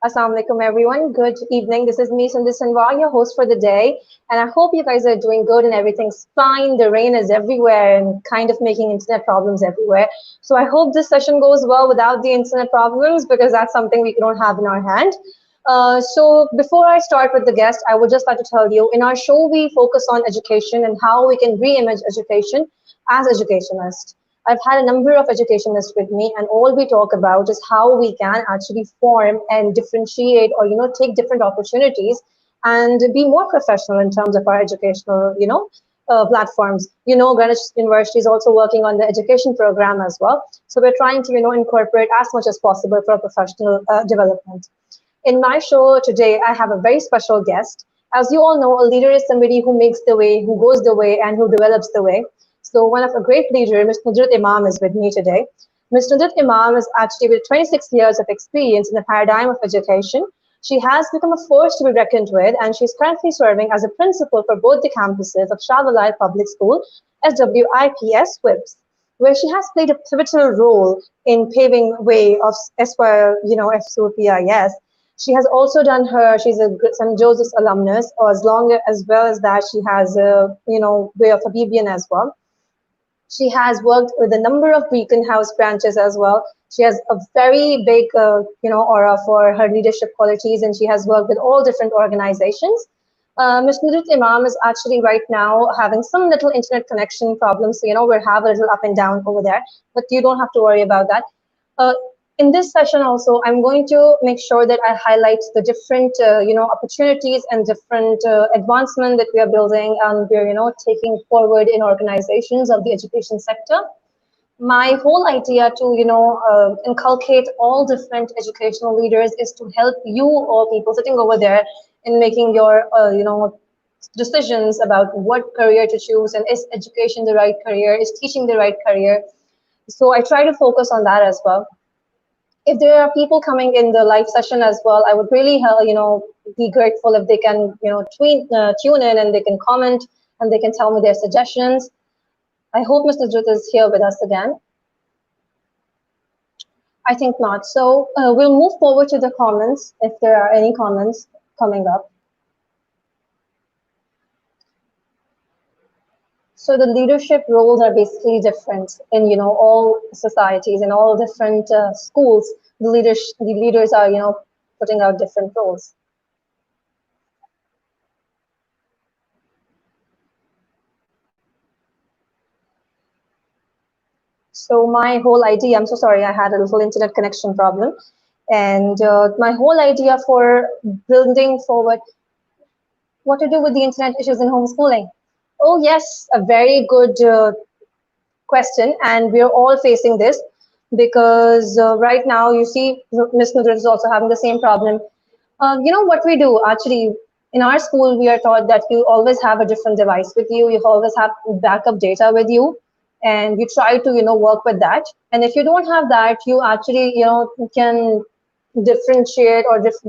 Assalamu alaikum everyone. Good evening. This is me, Sundar Sanwar, your host for the day. And I hope you guys are doing good and everything's fine. The rain is everywhere and kind of making internet problems everywhere. So I hope this session goes well without the internet problems because that's something we don't have in our hand. So before I start with the guest, I would just like to tell you, in our show, we focus on education and how we can re-image education as educationists. I've had a number of educationists with me, and all we talk about is how we can actually form and differentiate or, take different opportunities and be more professional in terms of our educational, platforms. Greenwich University is also working on the education program as well. So we're trying to, incorporate as much as possible for professional development. In my show today, I have a very special guest. As you all know, a leader is somebody who makes the way, who goes the way, and who develops the way. So one of a great leader, Ms. Nudrat Imam, is with me today. Ms. Nudrat Imam is actually with 26 years of experience in the paradigm of education. She has become a force to be reckoned with, and she's currently serving as a principal for both the campuses of Shavalai Public School, SWIPS, WIPS, where she has played a pivotal role in paving way of FSOPIS. She has also done she's a St. Joseph's alumnus, as well as that she has way of a BBN as well. She has worked with a number of Beacon House branches as well. She has a very big, aura for her leadership qualities, and she has worked with all different organizations. Ms. Nudrat Imam is actually right now having some little internet connection problems, so we have a little up and down over there, but you don't have to worry about that. Uh, in this session also, I'm going to make sure that I highlight the different, opportunities and different advancement that we are building and we're, taking forward in organizations of the education sector. My whole idea to, inculcate all different educational leaders is to help you or people sitting over there in making your, decisions about what career to choose and is education the right career, is teaching the right career. So I try to focus on that as well. If there are people coming in the live session as well, I would really, be grateful if they can, tune in and they can comment and they can tell me their suggestions. I hope Mr. Jut is here with us again. I think not. So we'll move forward to the comments if there are any comments coming up. So the leadership roles are basically different in all societies and all different schools. The leaders are putting out different roles. So my whole idea, I'm so sorry, I had a little internet connection problem. And my whole idea for building forward, what to do with the internet issues in homeschooling? Oh yes, a very good question. And we're all facing this because right now you see Ms. Nudrat is also having the same problem. What we do actually in our school, we are taught that you always have a different device with you. You always have backup data with you, and you try to work with that. And if you don't have that, you actually can differentiate or just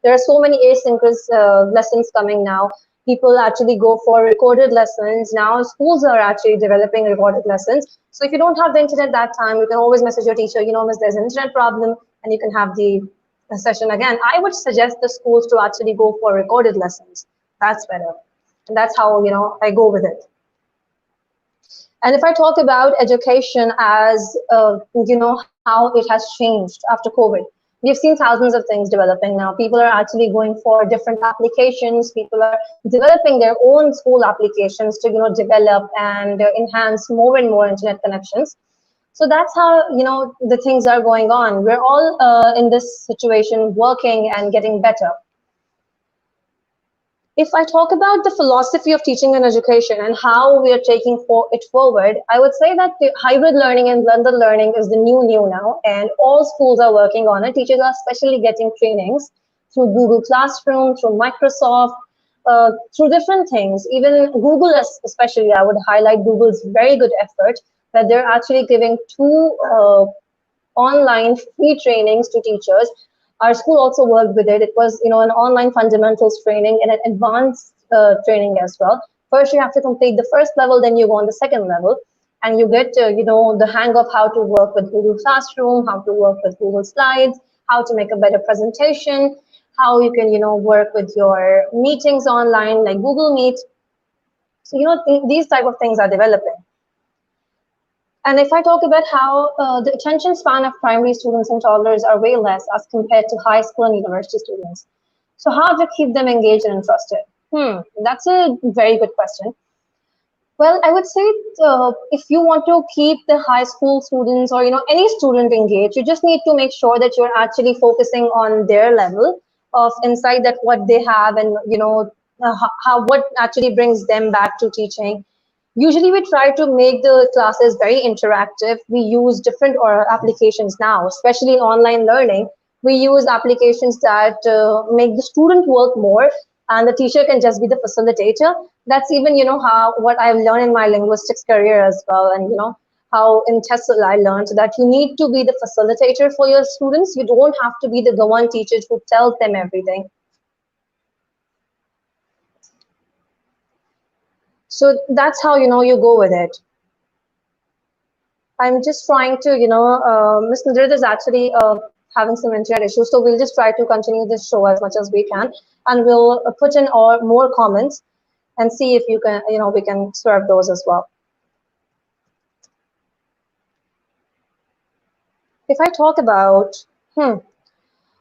there are so many asynchronous lessons coming now. People actually go for recorded lessons now. Schools are actually developing recorded lessons. So if you don't have the internet that time, you can always message your teacher, miss, there's an internet problem, and you can have the session again. I would suggest the schools to actually go for recorded lessons. That's better. And that's how, I go with it. And if I talk about education as, how it has changed after COVID, we've seen thousands of things developing now. People are actually going for different applications. People are developing their own school applications to, develop and enhance more and more internet connections. So that's how, the things are going on. We're all in this situation working and getting better. If I talk about the philosophy of teaching and education and how we are taking it forward, I would say that the hybrid learning and blended learning is the new now, and all schools are working on it. Teachers are especially getting trainings through Google Classroom, through Microsoft, through different things. Even Google, especially, I would highlight Google's very good effort that they're actually giving two online free trainings to teachers. Our school also worked with it. It was, an online fundamentals training and an advanced training as well. First, you have to complete the first level, then you go on the second level, and you get, the hang of how to work with Google Classroom, how to work with Google Slides, how to make a better presentation, how you can, work with your meetings online like Google Meet. So, these type of things are developing. And if I talk about how the attention span of primary students and toddlers are way less as compared to high school and university students. So how to keep them engaged and interested? That's a very good question. Well, I would say if you want to keep the high school students or any student engaged, you just need to make sure that you're actually focusing on their level of insight, that what they have, and how what actually brings them back to teaching. Usually we try to make the classes very interactive. We use different applications now, especially in online learning. We use applications that make the student work more and the teacher can just be the facilitator. That's even, how what I've learned in my linguistics career as well. And, how in TESOL I learned that you need to be the facilitator for your students. You don't have to be the one teacher who tells them everything. So that's how, you go with it. I'm just trying to, Ms. Nudrat is actually having some internet issues, so we'll just try to continue this show as much as we can, and we'll put in more comments and see if you can, we can serve those as well. If I talk about,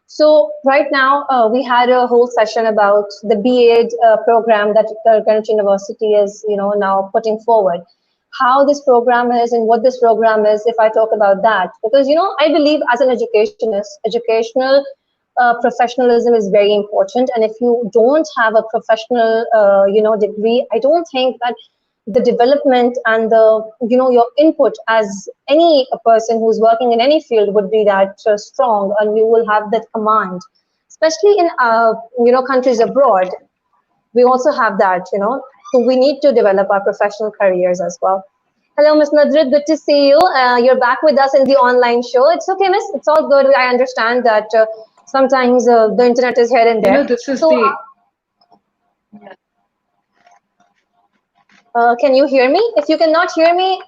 so right now we had a whole session about the B.Ed program that the Greenwich University is, now putting forward. How this program is and what this program is, if I talk about that. Because, I believe as an educationist, educational professionalism is very important. And if you don't have a professional, degree, I don't think that the development and the, your input as any person who's working in any field would be that strong, and you will have that command, especially in, countries abroad. We also have that, so we need to develop our professional careers as well. Hello, Ms. Nudrat, good to see you. You're back with us in the online show. It's okay, Miss. It's all good. I understand that sometimes the internet is here and there. This is so, can you hear me? If you cannot hear me,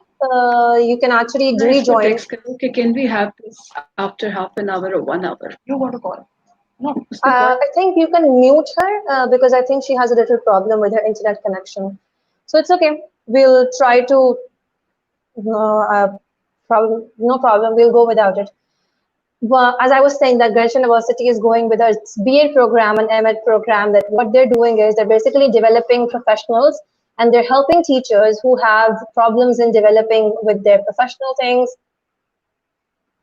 you can actually rejoin. Okay, can we have this after half an hour or 1 hour? You want to call? No. I think you can mute her because I think she has a little problem with her internet connection. So it's okay. We'll try to, no problem. We'll go without it. Well, as I was saying, that Greenwich University is going with its BA program and MEd program, that what they're doing is they're basically developing professionals and they're helping teachers who have problems in developing with their professional things,